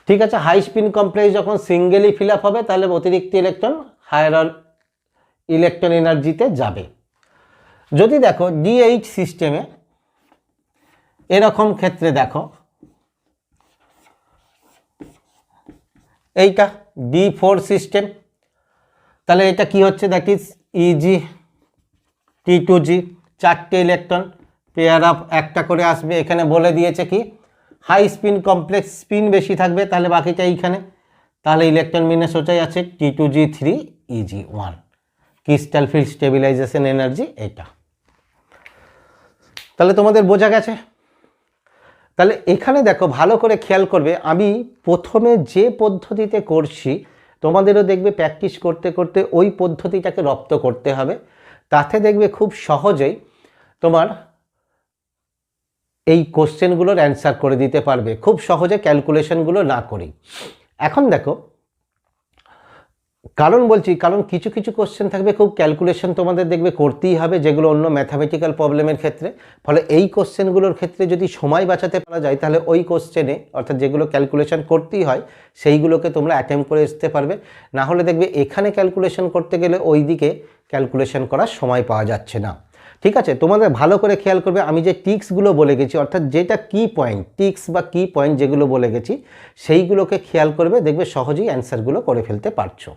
Speaker 1: ঠিক আছে, হাই স্পিন কমপ্লেক্স যখন সিঙ্গেলি ফিল আপ হবে তাহলে অতিরিক্ত ইলেকট্রন হায়ার ইলেকট্রন এনার্জিতে যাবে। যদি দেখো DH সিস্টেমে এরকম ক্ষেত্রে দেখো এইটা D4 সিস্টেম, তাহলে এটা কি হচ্ছে, দ্যাট ইজ EG T2G, 4টে ইলেকট্রন পেয়ার আপ একটা করে আসবে। এখানে বলে দিয়েছে কি হাই স্পিন কমপ্লেক্স, স্পিন বেশি থাকবে, তাহলে বাকিটা এইখানে, তাহলে ইলেকট্রন বিন্যাস ওটাই আছে T2G3 EG1, crystal field stabilization energy এটা। তাহলে তোমাদের বোঝা গেছে। তাহলে এখানে দেখো ভালো করে খেয়াল করবে, আমি প্রথমে যে পদ্ধতিতে করছি তোমাদেরও দেখবে প্র্যাকটিস করতে করতে ওই পদ্ধতিটাকে রপ্ত করতে হবে, তাতে দেখবে খুব সহজেই তোমার এই কোশ্চেনগুলোর অ্যান্সার করে দিতে পারবে, খুব সহজে ক্যালকুলেশনগুলো না করেই। এখন দেখো কারণ বলছি, কারণ কিছু কিছু কোশ্চেন থাকবে খুব ক্যালকুলেশন তোমাদের দেখবে করতেই হবে, যেগুলো অন্য ম্যাথামেটিক্যাল প্রবলেমের ক্ষেত্রে। ফলে এই কোশ্চেনগুলোর ক্ষেত্রে যদি সময় বাঁচাতে পারা যায় তাহলে ওই কোশ্চেনে অর্থাৎ যেগুলো ক্যালকুলেশন করতেই হয় সেইগুলোকে তোমরা অ্যাটেম্প করে আসতে পারবে। না হলে দেখবে এখানে ক্যালকুলেশন করতে গেলে ওই দিকে ক্যালকুলেশন করার সময় পাওয়া যাচ্ছে না। ঠিক আছে, তোমাদের ভালো করে খেয়াল করবে, আমি যে টিক্সগুলো বলে গেছি অর্থাৎ যেটা কি পয়েন্ট, টিক্স বা কি পয়েন্ট যেগুলো বলে গেছি সেইগুলোকে খেয়াল করবে, দেখবে সহজেই অ্যান্সারগুলো করে ফেলতে পারছো।